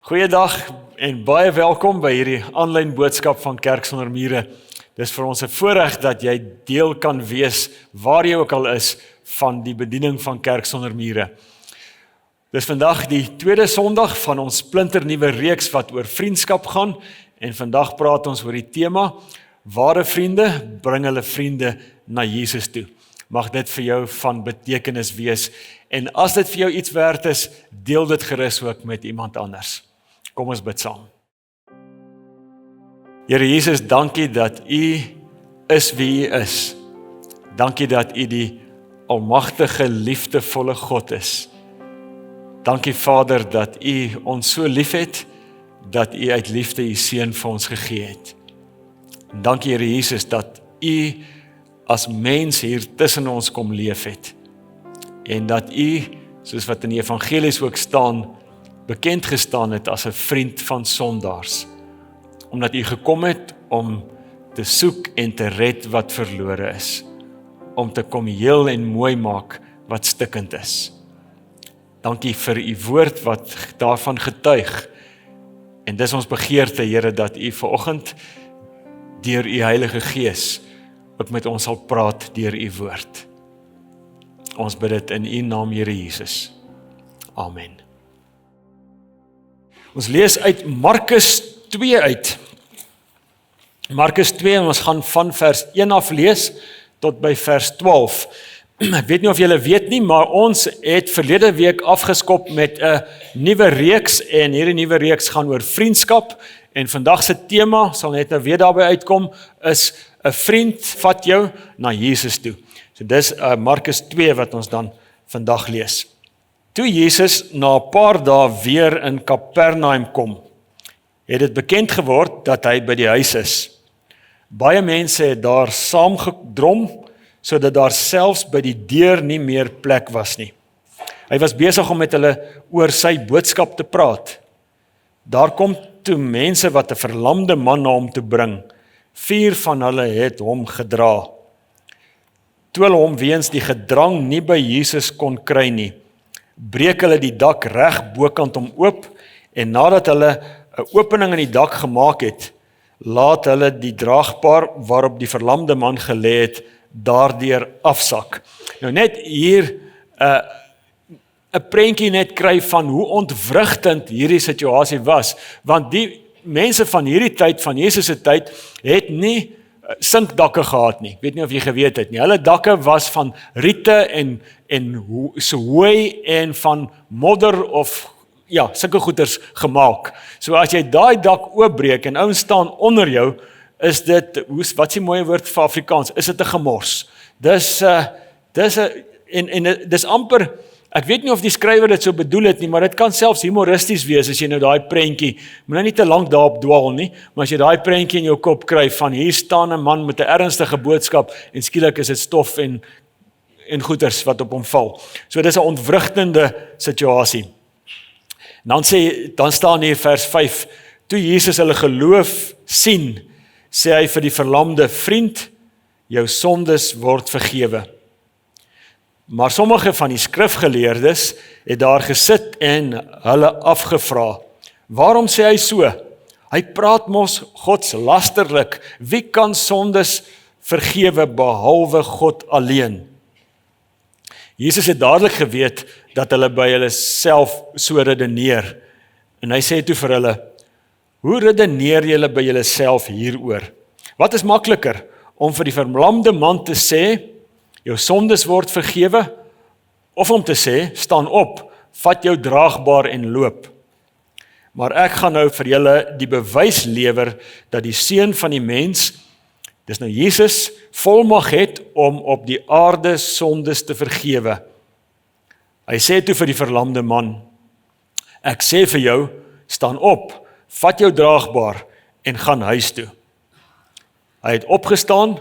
Goeiedag en baie welkom by hierdie aanlyn boodskap van Kerk Sonder Mure. Dis vir ons 'n voorreg dat jy deel kan wees, waar jy ook al is, van die bediening van Kerk Sonder Mure. Dis vandag die tweede Sondag van ons splinternuwe reeks wat oor vriendskap gaan, en vandag praat ons oor die tema, ware vriende bring hulle vriende na Jesus toe. Mag dit vir jou van betekenis wees, en as dit vir jou iets werd is, deel dit gerus ook met iemand anders. Kom ons bid saam. Here Jesus, dankie dat U is wie U is. Dankie dat U die almagtige, liefdevolle God is. Dankie Vader dat U ons so liefhet, dat U uit liefde U seun vir ons gegee het. Dankie Here Jesus dat U as mens hier tussen ons kom leef het. En dat U, soos wat in die evangelies ook staan, bekend gestaan het as 'n vriend van sondaars. Omdat U gekom het om te soek en te red wat verlore is. Om te kom heel en mooi maak wat stikkend is. Dankie vir U woord wat daarvan getuig. En dis ons begeerte, Here, dat U vanoggend deur U Heilige Gees ook met ons sal praat deur U woord. Ons bid dit in U naam, Here Jesus. Amen. Ons lees uit Markus 2 uit. Markus 2, en ons gaan van vers 1 af lees tot by vers 12. Ek weet nie of julle weet nie, maar ons het verlede week afgeskop met 'n nuwe reeks, en hierdie nuwe reeks gaan oor vriendskap, en vandag se tema, sal net nou weer daarby uitkom, is 'n vriend vat jou na Jesus toe. So dis Markus 2 wat ons dan vandag lees. Toe Jesus na 'n paar dae weer in Kapernaum kom, het dit bekend geword dat hy by die huis is. Baie mense het daar saamgedrom, sodat daar selfs by die deur nie meer plek was nie. Hy was besig om met hulle oor sy boodskap te praat. Daar kom toe mense wat 'n verlamde man na hom toe bring. 4 van hulle het hom gedra. Toe hulle hom weens die gedrang nie by Jesus kon kry nie, breek hulle die dak reg bokant hom oop, en nadat hulle 'n opening in die dak gemaak het, laat hulle die draagbaar waarop die verlamde man gelê het, daardeur afsak. Nou net hier 'n prentjie net kry van hoe ontwrigtend hierdie situasie was, want die mense van hierdie tyd, van Jesus se tyd, het nie sinkdakke gehad nie. Ek weet nie of jy geweet het nie. Hulle dakke was van riete en so hooi en van modder of ja, sulke goeders gemaak. So as jy daai dak oopbreek en ouens staan onder jou, is dit, wat is die mooie woord vir Afrikaans? Is dit 'n gemors? Dis amper, ek weet nie of die skrywer dit so bedoel het nie, maar dit kan selfs humoristies wees as jy nou daai prentjie, moet nou nie te lank daarop dwaal nie, maar as jy daai prentjie in jou kop kry van hier staan 'n man met 'n ernstige boodskap en skielik is dit stof en goeters wat op hom val. So dis 'n ontwrigtende situasie. Dan staan hier vers 5, toe Jesus hulle geloof sien, sê hy vir die verlamde, vriend, jou sondes word vergewe. Maar sommige van die skrifgeleerdes het daar gesit en hulle afgevra, waarom sê hy so? Hy praat mos godslasterlik, wie kan sondes vergewe behalwe God alleen? Jesus het dadelik geweet dat hulle by hulle self so redeneer, en hy sê toe vir hulle, hoe redeneer julle by julle self hieroor? Wat is makliker, om vir die verlamde man te sê, jou sondes word vergewe, of om te sê, staan op, vat jou draagbaar en loop. Maar ek gaan nou vir julle die bewys lewer, dat die seun van die mens, dis nou Jesus, volmag het om op die aarde sondes te vergewe. Hy sê toe vir die verlamde man, ek sê vir jou, staan op, vat jou draagbaar en gaan huis toe. Hy het opgestaan,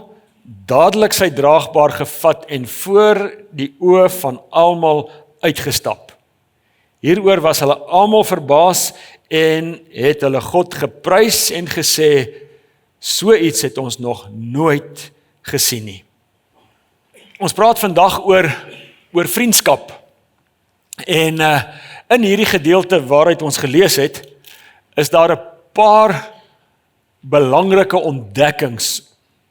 dadelik sy draagbaar gevat en voor die oë van almal uitgestap. Hieroor was hulle almal verbaas en het hulle God geprys en gesê, so iets het ons nog nooit gesien nie. Ons praat vandag oor vriendskap. En in hierdie gedeelte waaruit ons gelees het, is daar 'n paar belangrike ontdekkings,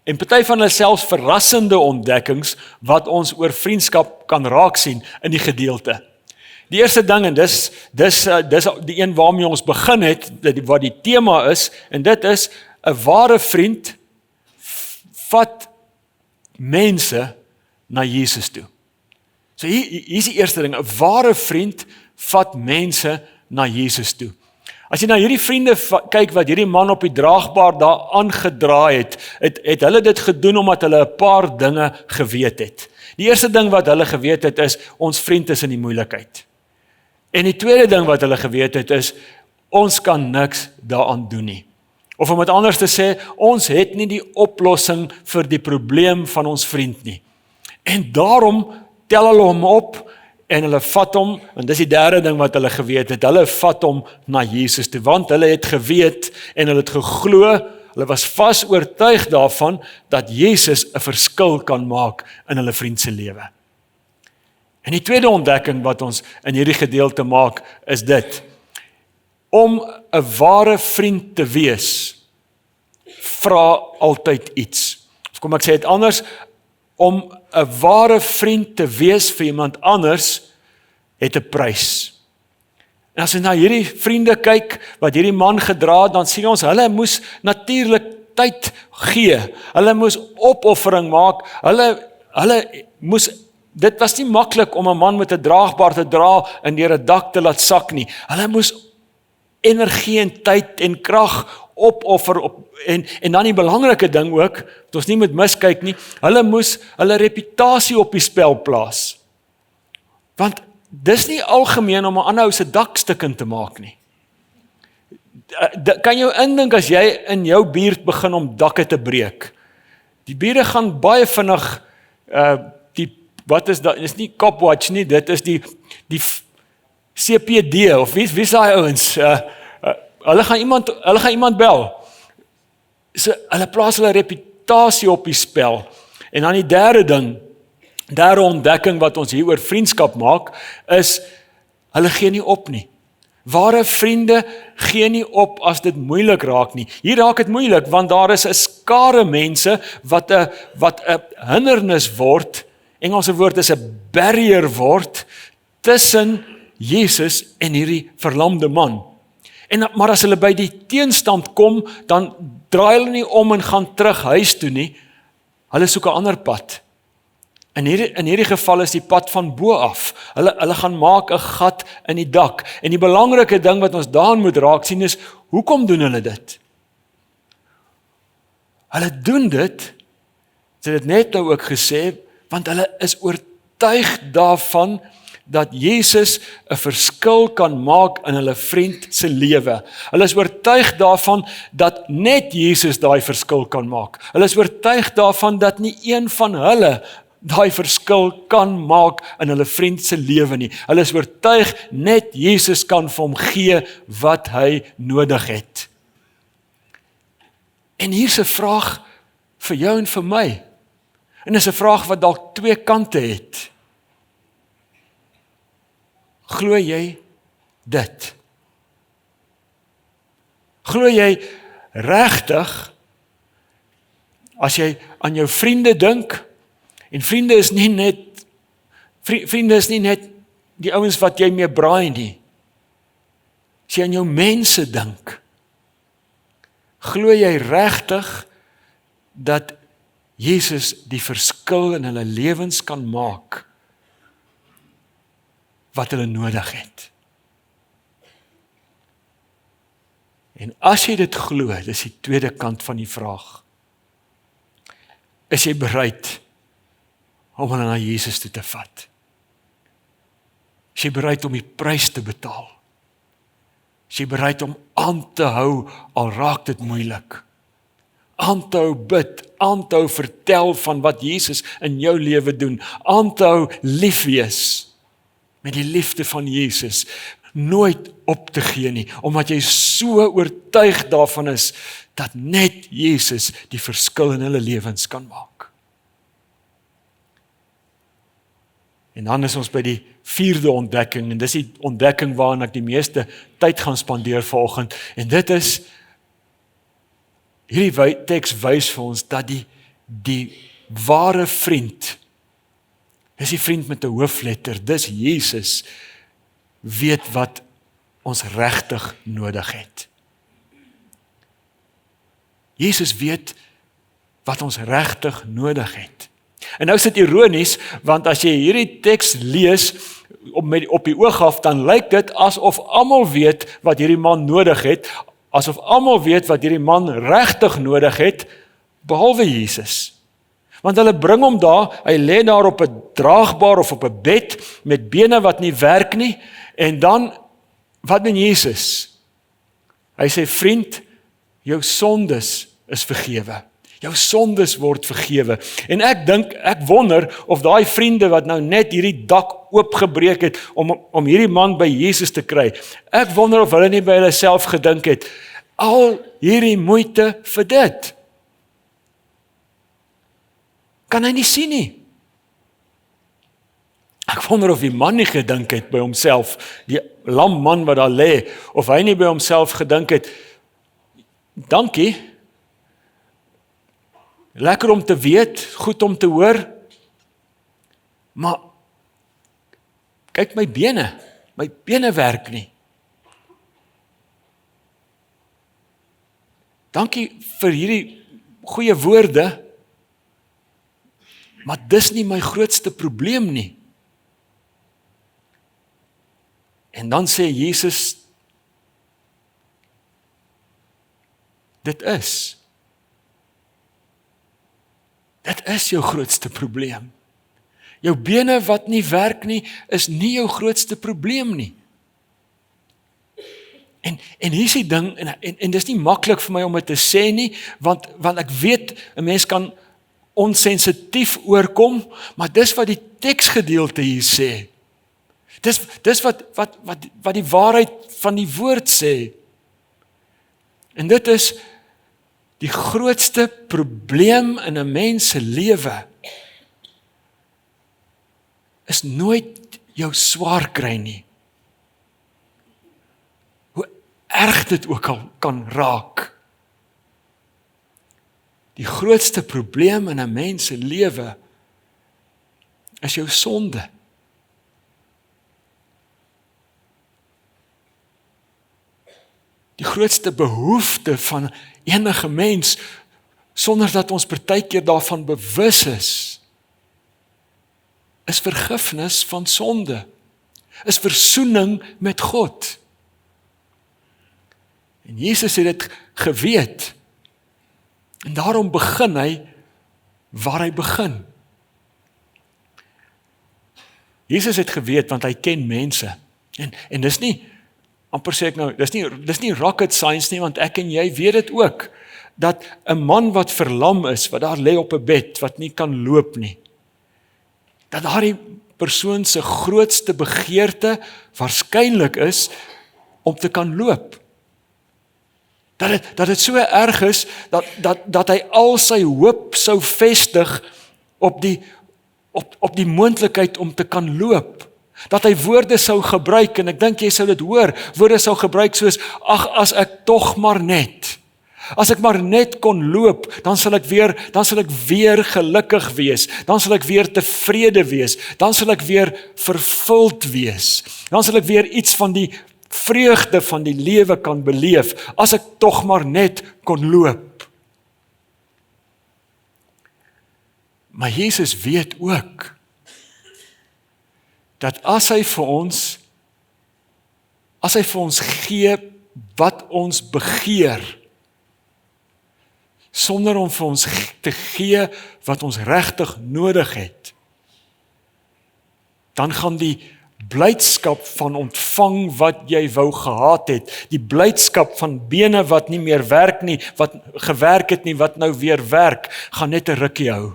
en party van hulle selfs verrassende ontdekkings, wat ons oor vriendskap kan raak sien in die gedeelte. Die eerste ding, en dis die een waarmee ons begin het, wat die tema is, en dit is, 'n ware vriend vat mense na Jesus toe. So hier is die eerste ding, 'n ware vriend vat mense na Jesus toe. As jy na hierdie vriende kyk wat hierdie man op die draagbaar daar aangedraai het hulle dit gedoen omdat hulle 'n paar dinge geweet het. Die eerste ding wat hulle geweet het is, ons vriend is in die moeilikheid. En die tweede ding wat hulle geweet het is, ons kan niks daaraan doen nie. Of om dit anders te sê, ons het nie die oplossing vir die probleem van ons vriend nie. En daarom tel hulle hom op en hulle vat hom, en dis die derde ding wat hulle geweet het, hulle vat hom na Jesus toe, want hulle het geweet en hulle het geglo, hulle was vas oortuig daarvan, dat Jesus 'n verskil kan maak in hulle vriend se lewe. En die tweede ontdekking wat ons in hierdie gedeelte maak, is dit, om 'n ware vriend te wees, vra altyd iets. Of kom ek sê dit anders, om 'n ware vriend te wees vir iemand anders, het 'n prys. En as jy na hierdie vriende kyk, wat hierdie man gedra het, dan sien ons, hulle moes natuurlik tyd gee, hulle moes opoffering maak, hulle moes, dit was nie maklik om 'n man met 'n draagbaar te dra en deur 'n dak te laat sak nie, hulle moes energie en tyd en krag opoffer en dan die belangrike ding ook, wat ons nie moet miskyk nie, hulle moes hulle reputasie op die spel plaas. Want dis nie algemeen om 'n ander ou se dak stukkend te maak nie. Kan jou indink as jy in jou buurt begin om dakke te breek? Die bure gaan baie vinnig wat is dat? Dis nie Copwatch nie, dit is die CPD of wie is daai ouens? Hulle gaan iemand bel. So hulle plaas hulle reputasie op die spel. En dan die derde ontdekking wat ons hier oor vriendskap maak, is hulle gee nie op nie. Ware vriende gee nie op as dit moeilik raak nie. Hier raak dit moeilik want daar is 'n skare mense wat 'n hindernis word. Engelse woord is 'n barrier word tussen Jesus en hierdie verlamde man. Maar as hulle by die teenstand kom, dan draai hulle nie om en gaan terug huis toe nie. Hulle soek 'n ander pad. In hierdie geval is die pad van bo af. Hulle gaan maak 'n gat in die dak. En die belangrike ding wat ons daarin moet raak sien is, hoekom doen hulle dit? Hulle doen dit, sy het net nou ook gesê, want hulle is oortuig daarvan dat Jesus 'n verskil kan maak in hulle vriend se lewe. Hulle is oortuig daarvan dat net Jesus daai verskil kan maak. Hulle is oortuig daarvan dat nie een van hulle daai verskil kan maak in hulle vriend se lewe nie. Hulle is oortuig net Jesus kan vir hom gee wat hy nodig het. En hier's 'n vraag vir jou en vir my. En dis 'n vraag wat dalk twee kante het. Glo jy dit? Glo jy regtig, as jy aan jou vriende dink, en vriende is nie net die ouens wat jy mee braai nie. As jy aan jou mense dink, glo jy regtig dat Jesus die verskil in hulle lewens kan maak wat hulle nodig het? En as jy dit glo, dis die tweede kant van die vraag. Is jy bereid om hulle na Jesus toe te vat? Is jy bereid om die prys te betaal? Is jy bereid om aan te hou al raak dit moeilik? Aan te hou bid, aan te hou vertel van wat Jesus in jou lewe doen, aan te hou lief wees met die liefde van Jesus, nooit op te gee nie, omdat jy so oortuig daarvan is, dat net Jesus die verskil in hulle lewens kan maak. En dan is ons by die 4de ontdekking, en dis die ontdekking waarin ek die meeste tyd gaan spandeer vanoggend, en dit is, hierdie teks wys vir ons, dat die ware vriend, dis die vriend met 'n hoofletter, dis Jesus, weet wat ons regtig nodig het. Jesus weet wat ons regtig nodig het. En nou is dit ironies, want as jy hierdie teks lees op die oog af, dan lyk dit asof almal weet wat hierdie man nodig het, asof almal weet wat hierdie man regtig nodig het, behalwe Jesus. Want hulle bring hom daar, hy lê daar op 'n draagbaar of op 'n bed met bene wat nie werk nie, en dan, wat doen Jesus? Hy sê, vriend, jou sondes is vergewe. Jou sondes word vergewe. En ek wonder of daai vriende wat nou net hierdie dak oopgebreek het om hierdie man by Jesus te kry, ek wonder of hulle nie by hulle self gedink het, al hierdie moeite vir dit. Kan hy nie sien nie? Ek wonder of die man nie gedink het by homself, die lam man wat daar lê, of hy nie by homself gedink het, dankie, lekker om te weet, goed om te hoor, maar kyk my bene werk nie. Dankie vir hierdie goeie woorde, maar dis nie my grootste probleem nie. En dan sê Jesus, dit is jou grootste probleem. Jou bene wat nie werk nie, is nie jou grootste probleem nie. En hier is die ding, en dis nie maklik vir my om dit te sê nie, want ek weet, 'n mens kan onsensitief oorkom, maar dis wat die teksgedeelte hier sê. Dis wat die waarheid van die woord sê. En dit is die grootste probleem in 'n mens se lewe is nooit jou swaar kry nie. Hoe erg dit ook al kan raak. Die grootste probleem in 'n mens se lewe is jou sonde. Die grootste behoefte van enige mens, sonder dat ons partykeer daarvan bewus is vergifnis van sonde, is versoening met God. En Jesus het dit geweet, en daarom begin hy waar hy begin. Jesus het geweet, want hy ken mense, en dis nie, amper sê ek nou, dis nie rocket science nie, want ek en jy weet dit ook, dat 'n man wat verlam is, wat daar lê op 'n bed, wat nie kan loop nie, dat daardie persoon se grootste begeerte waarskynlik is om te kan loop. Dat dit so erg is, dat hy al sy hoop sou vestig op die moontlikheid om te kan loop. Dat hy woorde sou gebruik, en ek dink jy sou dit hoor, woorde sou gebruik soos, ag, as ek tog maar net, as ek maar net kon loop, dan sal ek weer gelukkig wees, dan sal ek weer tevrede wees, dan sal ek weer vervuld wees, dan sal ek weer iets van die vreugde van die lewe kan beleef, as ek tog maar net kon loop. Maar Jesus weet ook, dat as hy vir ons gee wat ons begeer, sonder om vir ons te gee wat ons regtig nodig het, dan gaan die blydskap van ontvang wat jy wou gehad het, die blydskap van bene wat nie meer werk nie, wat gewerk het nie, wat nou weer werk, gaan net 'n rukkie hou.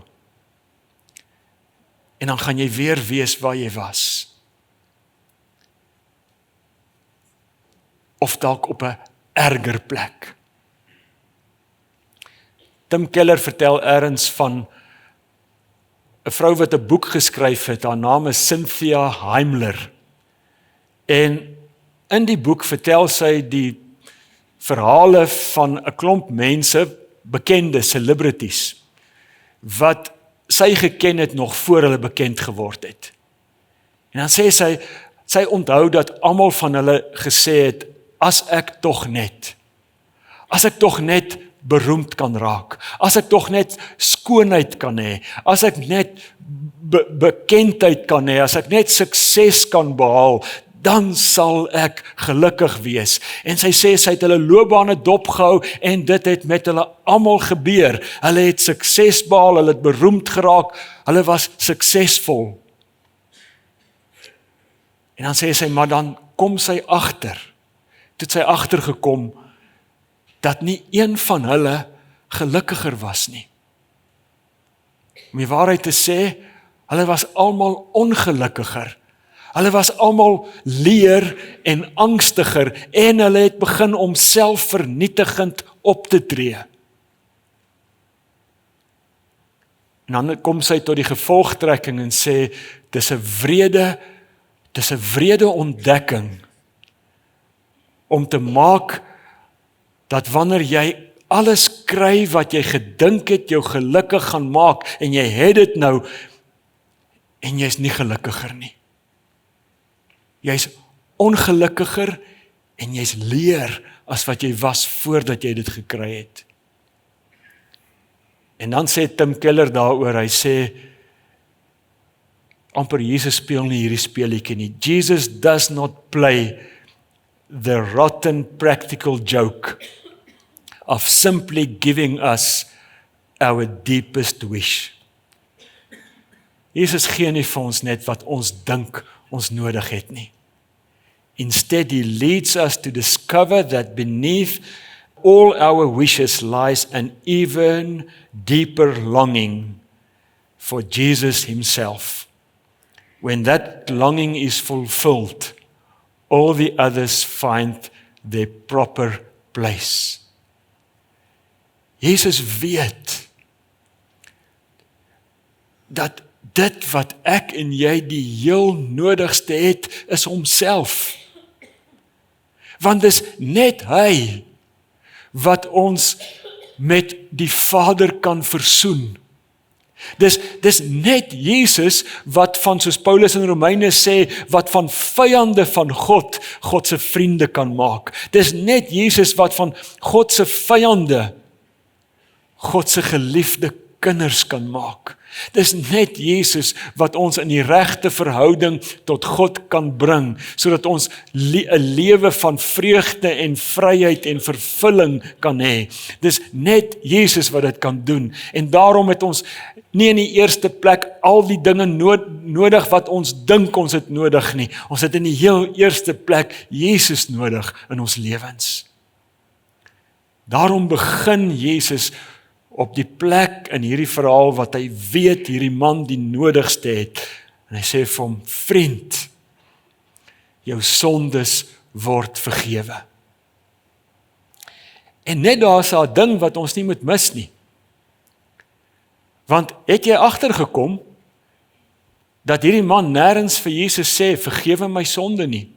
En dan gaan jy weer wees waar jy was. Of dalk op 'n erger plek. Tim Keller vertel ergens van 'n vrou wat 'n boek geskryf het, haar naam is Cynthia Heimler. En in die boek vertel sy die verhale van 'n klomp mense, bekende celebrities, wat sy geken het nog voor hulle bekend geword het. En dan sê sy onthou dat almal van hulle gesê het, as ek tog net beroemd kan raak, as ek tog net skoonheid kan hê, as ek net bekendheid kan hê, as ek net sukses kan behaal, dan sal ek gelukkig wees. En sy sê sy het hulle loopbane dopgehou en dit het met hulle almal gebeur. Hulle het sukses behaal, hulle het beroemd geraak, hulle was suksesvol. En dan sê sy, maar dan kom sy agter, toe sy agtergekom, dat nie een van hulle gelukkiger was nie. Om die waarheid te sê, hulle was almal ongelukkiger. Hulle was almal leer en angstiger en hulle het begin om selfvernietigend op te tree. En dan kom sy tot die gevolgtrekking en sê, dis 'n wrede ontdekking om te maak dat wanneer jy alles kry wat jy gedink het jou gelukkig gaan maak en jy het dit nou en jy's nie gelukkiger nie. Jy's ongelukkiger en jy's leer as wat jy was voordat jy dit gekry het. En dan sê Tim Keller daaroor, hy sê, amper Jesus speel nie hierdie speletjie nie. Jesus does not play the rotten practical joke of simply giving us our deepest wish. Jesus gee nie vir ons net wat ons dink ons nodig het nie. Instead, he leads us to discover that beneath all our wishes lies an even deeper longing for Jesus himself. When that longing is fulfilled, all the others find their proper place. Jesus weet dat dit wat ek en jy die heel nodigste het, is homself. Want dis net hy wat ons met die Vader kan versoen. Dis net Jesus wat van, soos Paulus in Romeine sê, wat van vyande van God se vriende kan maak. Dis net Jesus wat van God se vyande God se geliefde kinders kan maak. Dis net Jesus wat ons in die regte verhouding tot God kan bring, sodat ons 'n lewe van vreugde en vryheid en vervulling kan hê. Dis net Jesus wat dit kan doen. En daarom het ons nie in die eerste plek al die dinge nodig wat ons dink ons het nodig nie. Ons het in die heel eerste plek Jesus nodig in ons lewens. Daarom begin Jesus op die plek in hierdie verhaal wat hy weet hierdie man die nodigste het. En hy sê vir hom, vriend, jou sondes word vergewe. En net daar is 'n ding wat ons nie moet mis nie. Want het jy agtergekom dat hierdie man nêrens vir Jesus sê, vergewe my sonde nie?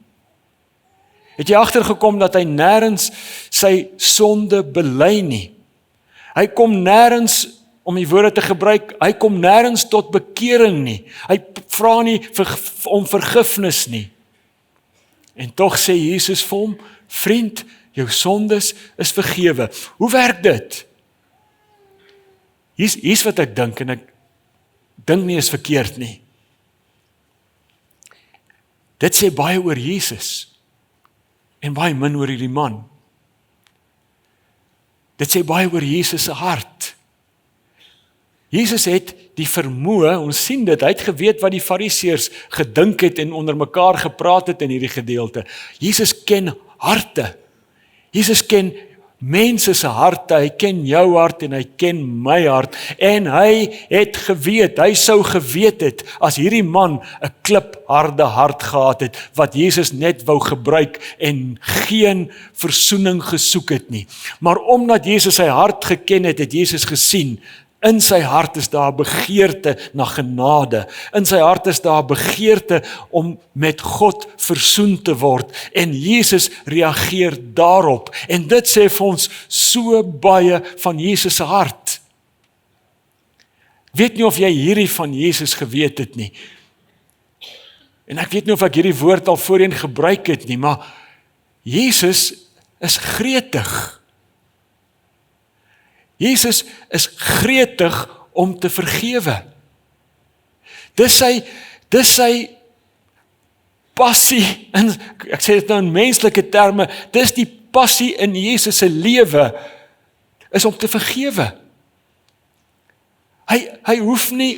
Het jy agtergekom dat hy nêrens sy sonde bely nie? Hy kom nêrens, om die woorde te gebruik, hy kom nêrens tot bekering nie. Hy vra nie om vergifnis nie. En tog sê Jesus vir hom, vriend, jou sondes is vergewe. Hoe werk dit? Hier's wat ek dink, en ek dink nie is verkeerd nie. Dit sê baie oor Jesus, en baie min oor hierdie man. Dit sê baie oor Jesus se hart. Jesus het die vermoë, ons sien dit, hy het geweet wat die fariseërs gedink het en onder mekaar gepraat het in hierdie gedeelte. Jesus ken harte. Jesus ken mense se harte, hy ken jou hart en hy ken my hart. En hy het geweet, hy sou geweet het, as hierdie man 'n klipharde hart gehad het, wat Jesus net wou gebruik en geen versoening gesoek het nie. Maar omdat Jesus sy hart geken het, het Jesus gesien, In sy hart is daar 'n begeerte na genade. In sy hart is daar 'n begeerte om met God versoen te word. En Jesus reageer daarop. En dit sê vir ons so baie van Jesus se hart. Ek weet nie of jy hierdie van Jesus geweet het nie. En ek weet nie of ek hierdie woord al voorheen gebruik het nie, maar Jesus is gretig. Jesus is gretig om te vergewe. Dis sy passie, en ek sê dit nou in menslike terme, dis die passie in Jesus se lewe, is om te vergewe. Hy hoef nie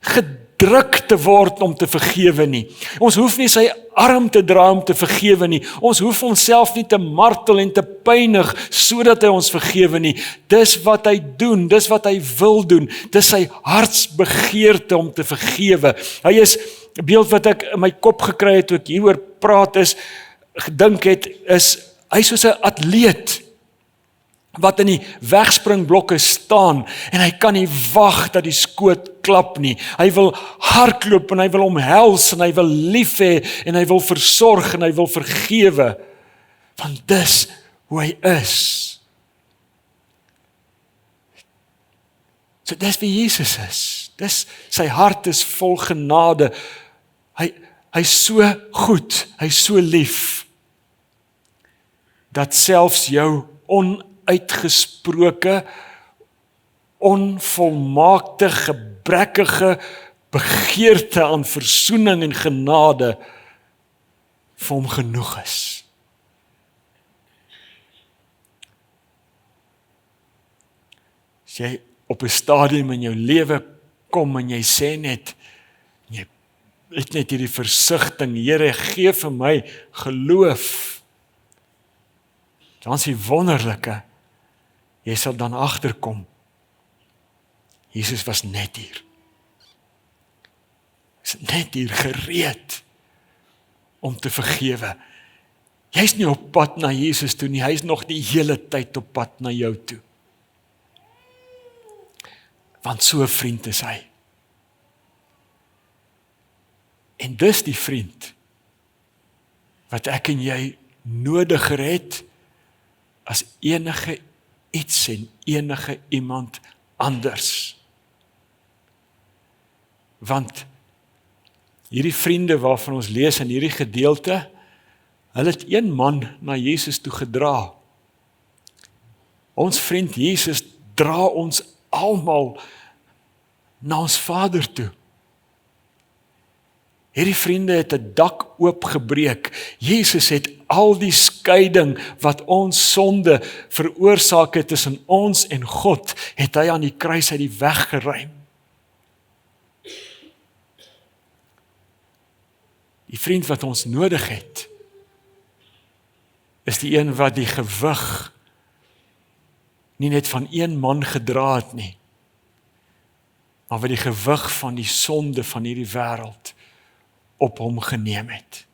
gedruk te word om te vergewe nie. Ons hoef nie sy arm te dra om te vergewe nie. Ons hoef onsself nie te martel en te pynig sodat hy ons vergewe nie. Dis wat hy doen, dis wat hy wil doen. Dis sy hartsbegeerte om te vergewe. Hy is, 'n beeld wat ek in my kop gekry het toe ek hieroor praat is, gedink het, is hy soos 'n atleet wat in die wegspringblokke staan en hy kan nie wag dat die skoot klap nie. Hy wil hardloop en hy wil omhels en hy wil lief hê en hy wil versorg en hy wil vergewe. Want dis hoe hy is. So dis wie Jesus is. Sy hart is vol genade. Hy's so goed, hy's so lief, dat selfs jou onuitgesproke, onvolmaakte, gebrekkige begeerte aan versoening en genade vir hom genoeg is. As jy op 'n stadium in jou lewe kom en jy sê net, jy het net hierdie versigtiging, Here, gee vir my geloof, dan is die wonderlike, jy sal dan agterkom, Jesus was net hier. Is net hier gereed om te vergewe. Jy's nie op pad na Jesus toe nie, hy's nog die hele tyd op pad na jou toe. Want so 'n vriend is hy. En dis die vriend wat ek en jy nodiger het as enige iets en enige iemand anders. Want hierdie vriende waarvan ons lees in hierdie gedeelte, hulle het een man na Jesus toe gedra. Ons vriend Jesus dra ons almal na ons Vader toe. Hierdie vriende het 'n dak oopgebreek. Jesus het al die skeiding wat ons sonde veroorsaak het tussen ons en God, het hy aan die kruis uit die weg geruim. Die vriend wat ons nodig het, is die een wat die gewig nie net van een man gedra het nie, maar wat die gewig van die sonde van hierdie wêreld op hom geneem het.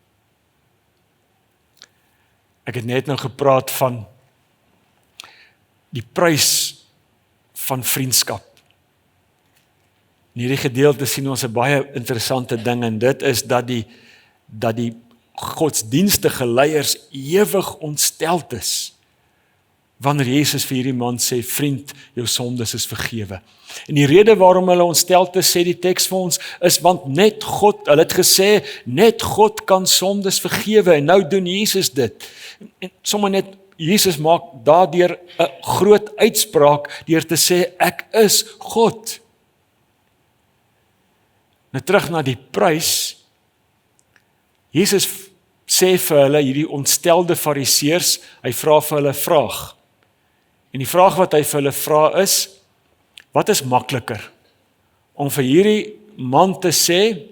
Ek het net nou gepraat van die prys van vriendskap. In hierdie gedeelte sien ons 'n baie interessante ding, en dit is dat die godsdienstige leiers ewig ontsteld is wanneer Jesus vir hierdie man sê, vriend, jou sondes is vergewe. En die rede waarom hulle ontsteld is, sê die teks vir ons, is want net God, hulle het gesê, net God kan sondes vergewe, en nou doen Jesus dit. En sommer net, Jesus maak daardeur 'n groot uitspraak, deur te sê, ek is God. Nou terug na die prys, Jesus sê vir hulle, hierdie ontstelde fariseërs, hy vra vir hulle 'n vraag. En die vraag wat hy vir hulle vra is, wat is makliker? Om vir hierdie man te sê,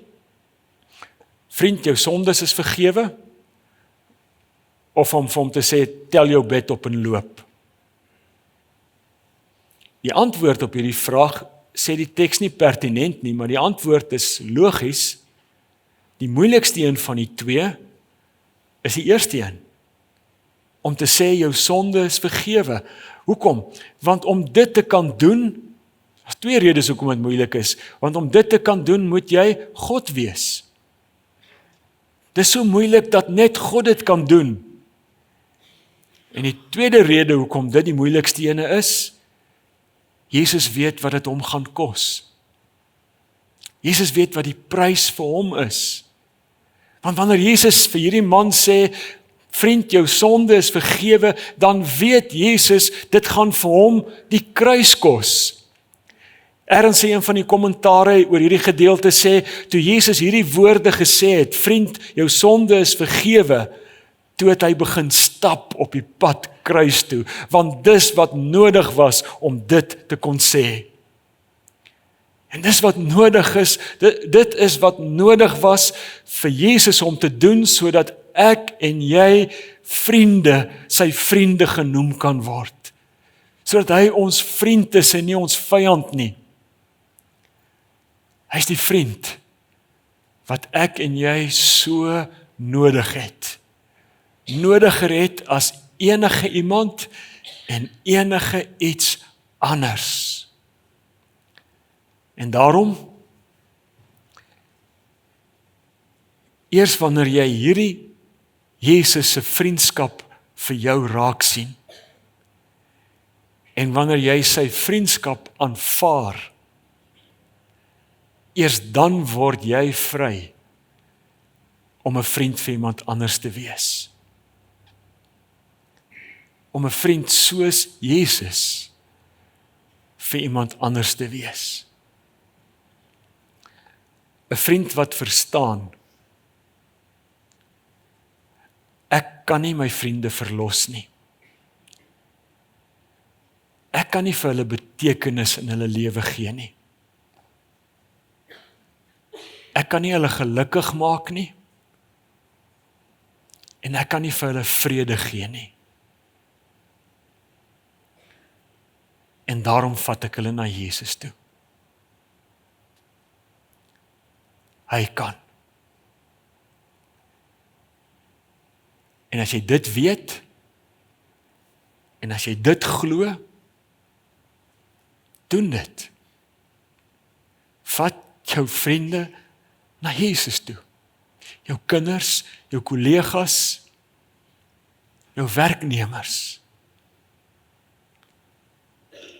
vriend, jou sondes is vergewe, of om vir hom te sê, tel jou bed op en loop? Die antwoord op hierdie vraag sê die teks nie pertinent nie, maar die antwoord is logies. Die moeilikste een van die twee is die eerste een. Om te sê jou sonde is vergewe. Hoekom? Want om dit te kan doen, Daar's 2 redes hoekom dit moeilik is, want om dit te kan doen, moet jy God wees. Dis so moeilik dat net God dit kan doen. En die tweede rede hoekom dit die moeilikste ene is, Jesus weet wat dit hom gaan kos. Jesus weet wat die prys vir hom is. Want wanneer Jesus vir hierdie man sê, vriend, jou sonde is vergewe, dan weet Jesus, dit gaan vir hom die kruis kos. Ergens sê een van die kommentare oor hierdie gedeelte sê, toe Jesus hierdie woorde gesê het, vriend, jou sonde is vergewe, toe het hy begin stap op die pad kruis toe, want dis wat nodig was om dit te kon sê. En dis wat nodig is, dit is wat nodig was vir Jesus om te doen, sodat ek en jy vriende, sy vriende genoem kan word. Sodat hy ons vriend is en nie ons vyand nie. Hy is die vriend wat ek en jy so nodig het. Nodiger het as enige iemand en enige iets anders. En daarom, eers wanneer jy hierdie Jesus se vriendskap vir jou raak sien, en wanneer jy sy vriendskap aanvaar, eers dan word jy vry om 'n vriend vir iemand anders te wees. Om 'n vriend soos Jesus vir iemand anders te wees. 'n Vriend wat verstaan, ek kan nie my vriende verlos nie. Ek kan nie vir hulle betekenis in hulle lewe gee nie. Ek kan nie hulle gelukkig maak nie. En ek kan nie vir hulle vrede gee nie. En daarom vat ek hulle na Jesus toe. Hy kan. En as jy dit weet, en as jy dit glo, doen dit. Vat jou vriende na Jesus toe. Jou kinders, jou kollegas, jou werknemers.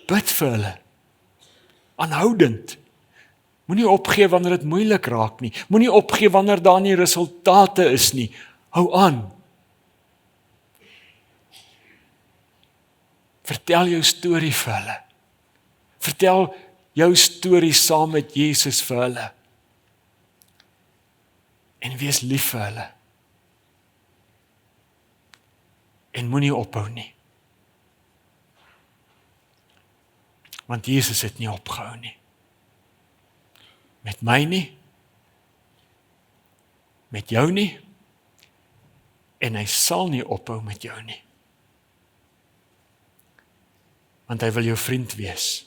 Bid vir hulle. Aanhoudend. Moenie opgee wanneer dit moeilik raak nie. Moenie opgee wanneer daar nie resultate is nie. Hou aan. Vertel jou storie vir hulle. Vertel jou storie saam met Jesus vir hulle. En wees lief vir hulle. En moenie ophou nie. Want Jesus het nie opgehou nie. Met my nie. Met jou nie. En hy sal nie ophou met jou nie. Want hy wil jou vriend wees.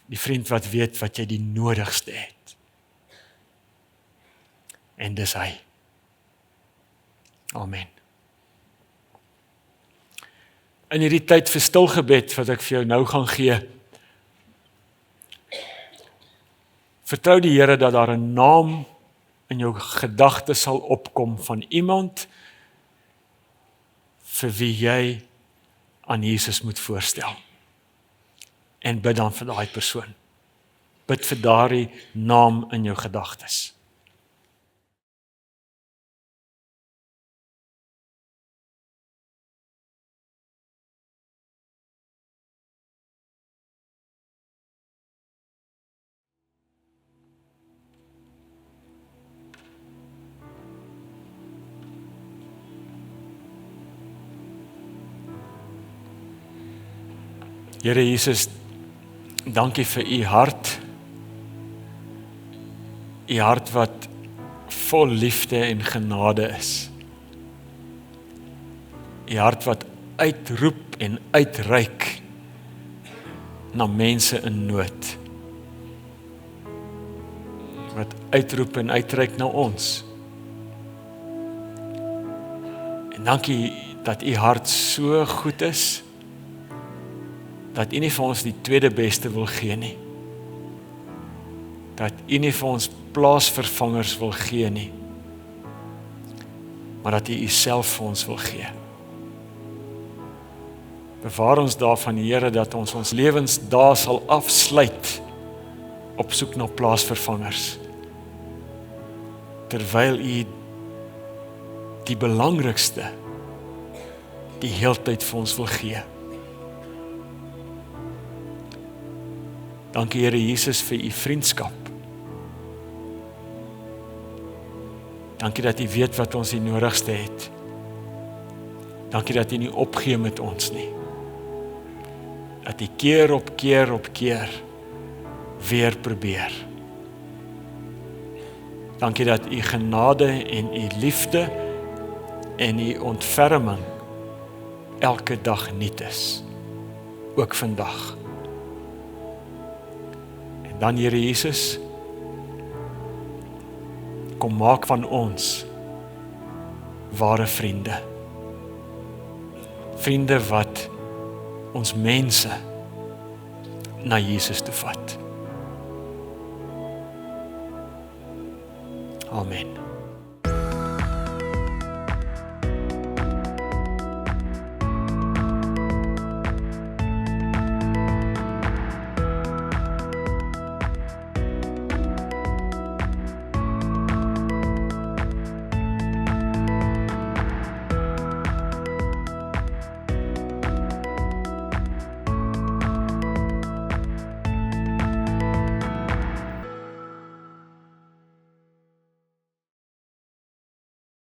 Die vriend wat weet wat jy die nodigste het. En dis hy. Amen. In hierdie tyd vir stilgebed wat ek vir jou nou gaan gee, vertrou die Here dat daar 'n naam in jou gedagte sal opkom van iemand vir wie jy aan Jesus moet voorstel. En bid dan vir daai persoon. Bid vir daardie naam in jou gedagtes. Here Jesus, dankie vir u hart. U hart wat vol liefde en genade is. U hart wat uitroep en uitreik na mense in nood. Wat uitroep en uitreik na ons. En dankie dat u hart so goed is, dat U nie vir ons die tweede beste wil gee nie. Dat U nie vir ons plaasvervangers wil gee nie, maar dat U Uself vir ons wil gee. Bewaar ons daarvan, Here, dat ons lewens daar sal afsluit op soek na plaasvervangers, terwyl U die belangrikste die heeltyd vir ons wil gee. Dankie, Here Jesus, vir U vriendskap. Dankie dat U weet wat ons die nodigste het. Dankie dat U nie opgee met ons nie. Dat U keer op keer weer probeer. Dankie dat U genade en U liefde en U ontferming elke dag nuut is. Ook vandag. En dan, Here Jesus, kom maak van ons ware vriende. Vriende wat ons mense na Jesus toe vat. Amen.